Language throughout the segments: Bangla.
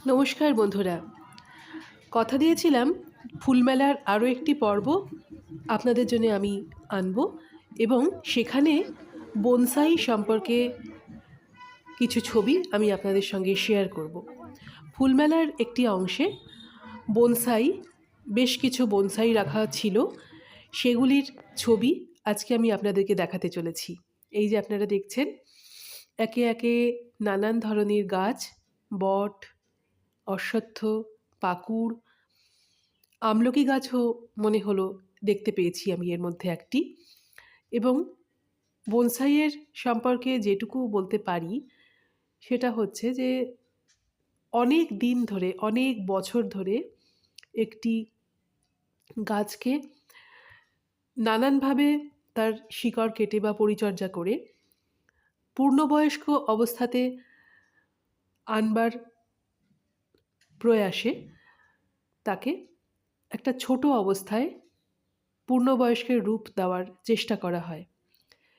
নমস্কার বন্ধুরা, কথা দিয়েছিলাম ফুলমেলার আরও একটি পর্ব আপনাদের জন্য আমি আনব এবং সেখানে বনসাই সম্পর্কে কিছু ছবি আমি আপনাদের সঙ্গে শেয়ার করব। ফুলমেলার একটি অংশে বনসাই, বেশ কিছু বনসাই রাখা ছিল, সেগুলির ছবি আজকে আমি আপনাদেরকে দেখাতে চলেছি। এই যে আপনারা দেখছেন একে একে নানান ধরনের গাছ, বট, অশ্বত্থ, পাকুড়, আমলকি গাছও মনে হলো দেখতে পেয়েছি আমি এর মধ্যে একটি। এবং বনসাইয়ের সম্পর্কে যেটুকু বলতে পারি সেটা হচ্ছে যে অনেক দিন ধরে, অনেক বছর ধরে একটি গাছকে নানানভাবে তার শিকড় কেটে বা পরিচর্যা করে পূর্ণবয়স্ক অবস্থাতে আনবার প্রয়াসে তাকে একটা ছোট অবস্থায় পূর্ণবয়স্কের রূপ দেওয়ার চেষ্টা করা হয়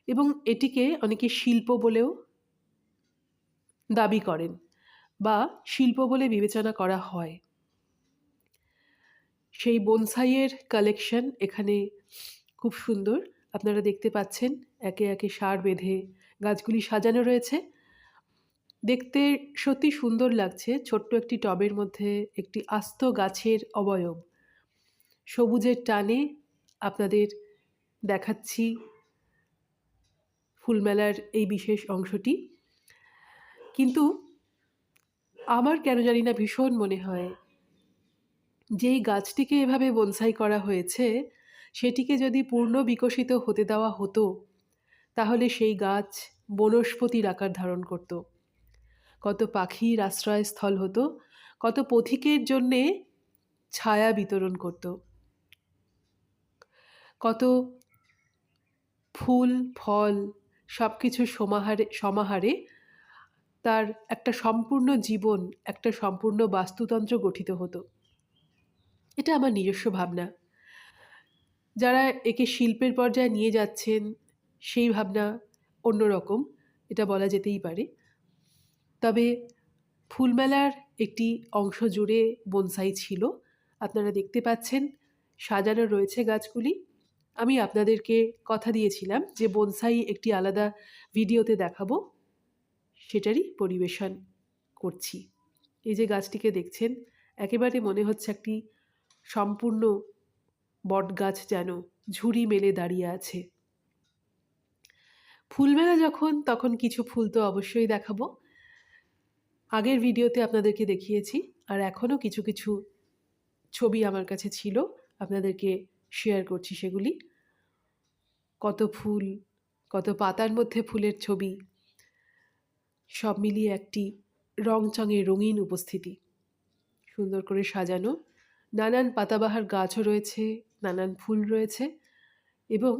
এবং এটিকে অনেকে শিল্প বলেও দাবি করেন বা শিল্প বলে বিবেচনা করা হয়। সেই বনসাইয়ের কালেকশন এখানে খুব সুন্দর, আপনারা দেখতে পাচ্ছেন একে একে সার বেঁধে গাছগুলি সাজানো রয়েছে। দেখতে সত্যি সুন্দর লাগছে। ছোট্ট একটি টবের মধ্যে একটি আস্ত গাছের অবয়ব, সবুজের টানে আপনাদের দেখাচ্ছি ফুলমেলার এই বিশেষ অংশটি। কিন্তু আমার কেন জানি না ভীষণ মনে হয় যেই গাছটিকে এভাবে বনসাই করা হয়েছে সেটিকে যদি পূর্ণ বিকশিত হতে দেওয়া হতো তাহলে সেই গাছ বনস্পতির আকার ধারণ করত, কত পাখির আশ্রয়স্থল হতো, কত পথিকের জন্যে ছায়া বিতরণ করত, কত ফুল ফল সব কিছুর সমাহারে তার একটা সম্পূর্ণ জীবন, একটা সম্পূর্ণ বাস্তুতন্ত্র গঠিত হতো। এটা আমার নিজস্ব ভাবনা। যারা একে শিল্পের পর্যায়ে নিয়ে যাচ্ছেন সেই ভাবনা অন্যরকম, এটা বলা যেতেই পারে। তবে ফুলমেলার একটি অংশ জুড়ে বনসাই ছিল, আপনারা দেখতে পাচ্ছেন সাজানো রয়েছে গাছগুলি। আমি আপনাদেরকে কথা দিয়েছিলাম যে বনসাই একটি আলাদা ভিডিওতে দেখাবো, সেটারই পরিবেশন করছি। এই যে গাছটিকে দেখছেন একেবারে মনে হচ্ছে একটি সম্পূর্ণ বটগাছ যেন ঝুড়ি মেলে দাঁড়িয়ে আছে। ফুলমেলা যখন, তখন কিছু ফুল তো অবশ্যই দেখাবো। আগের ভিডিওতে আপনাদেরকে দেখিয়েছি, আর এখনও কিছু কিছু ছবি আমার কাছে ছিল, আপনাদেরকে শেয়ার করছি সেগুলি। কত ফুল, কত পাতার মধ্যে ফুলের ছবি, সব মিলিয়ে একটি রংচঙে রঙিন উপস্থিতি, সুন্দর করে সাজানো। নানান পাতাবাহার গাছও রয়েছে, নানান ফুল রয়েছে। এবং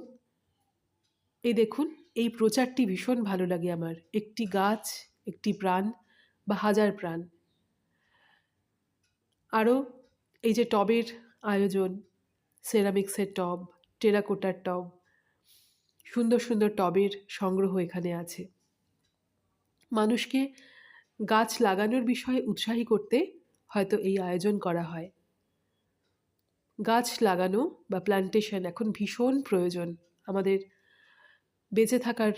এই দেখুন, এই প্রচারটি ভীষণ ভালো লাগে আমার, একটি গাছ একটি প্রাণ বা হাজার প্রাণ। আরও এই যে টবের আয়োজন, সেরামিক্সের টব, টেরাকোটার টব, সুন্দর সুন্দর টবের সংগ্রহ এখানে আছে। মানুষকে গাছ লাগানোর বিষয়ে উৎসাহী করতে হয়তো এই আয়োজন করা হয়। গাছ লাগানো বা প্ল্যান্টেশন এখন ভীষণ প্রয়োজন আমাদের বেঁচে থাকার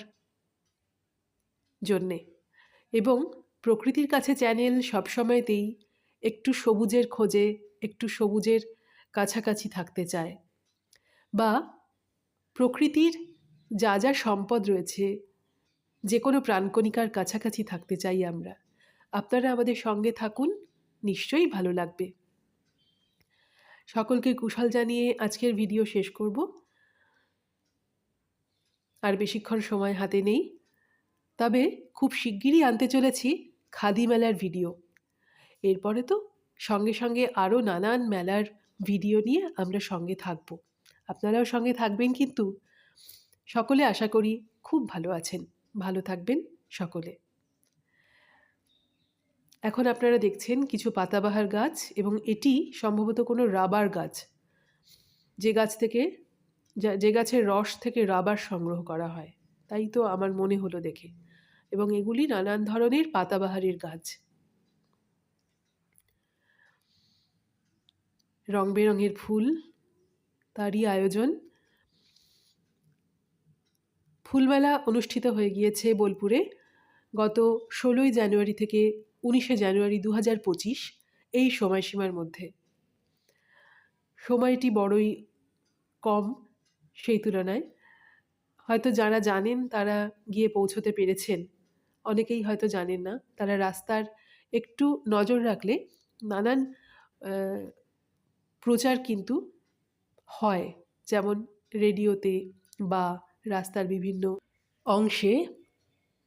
জন্যে। এবং প্রকৃতির কাছে চ্যানেল সবসময়তেই একটু সবুজের খোঁজে, একটু সবুজের কাছাকাছি থাকতে চায়, বা প্রকৃতির যা যা সম্পদ রয়েছে যে কোনো প্রাণকণিকার কাছাকাছি থাকতে চাই আমরা। আপনারা আমাদের সঙ্গে থাকুন, নিশ্চয়ই ভালো লাগবে। সকলকে কুশল জানিয়ে আজকের ভিডিও শেষ করব। আর বেশিক্ষণ সময় হাতে নেই, তবে খুব শিগগিরই আনতে চলেছি খাদি মেলার ভিডিও। এরপরে তো সঙ্গে সঙ্গে আরও নানান মেলার ভিডিও নিয়ে আমরা সঙ্গে থাকব। আপনারাও সঙ্গে থাকবেন কিন্তু। সকলে আশা করি খুব ভালো আছেন, ভালো থাকবেন সকলে। এখন আপনারা দেখছেন কিছু পাতাবাহার গাছ, এবং এটি সম্ভবত কোনো রাবার গাছ, যে গাছের রস থেকে রাবার সংগ্রহ করা হয়, তাই তো আমার মনে হলো দেখে। এবং এগুলি নানান ধরনের পাতাবাহারের গাছ। রং বেরঙের ফুল, তারই আয়োজন। ফুলমেলা অনুষ্ঠিত হয়ে গিয়েছে বোলপুরে গত 16ই জানুয়ারি থেকে 19শে জানুয়ারি 2025 এই সময়সীমার মধ্যে। সময়টি বড়ই কম সেই তুলনায়। হয়তো যারা জানেন তারা গিয়ে পৌঁছতে পেরেছেন, অনেকেই হয়তো জানেন না। তারা রাস্তার একটু নজর রাখলে নানান প্রচার কিন্তু হয়, যেমন রেডিওতে বা রাস্তার বিভিন্ন অংশে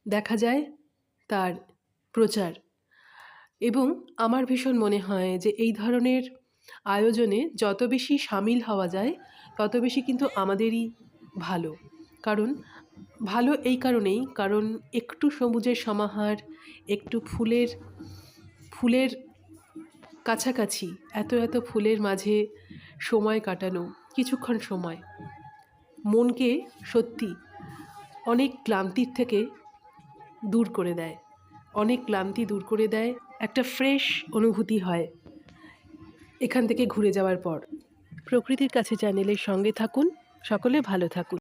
দেখা যায় তার প্রচার। এবং আমার ভীষণ মনে হয় যে এই ধরনের আয়োজনে যত বেশি সামিল হওয়া যায় তত বেশি কিন্তু আমাদেরই ভালো। কারণ ভালো এই কারণেই, কারণ একটু সবুজের সমাহার, একটু ফুলের কাছাকাছি, এত এত ফুলের মাঝে সময় কাটানো, কিছুক্ষণ সময় মনকে সত্যি অনেক ক্লান্তির থেকে দূর করে দেয়, অনেক ক্লান্তি দূর করে দেয়। একটা ফ্রেশ অনুভূতি হয় এখান থেকে ঘুরে যাওয়ার পর। প্রকৃতির কাছে চ্যানেলের সঙ্গে থাকুন, সকলে ভালো থাকুন।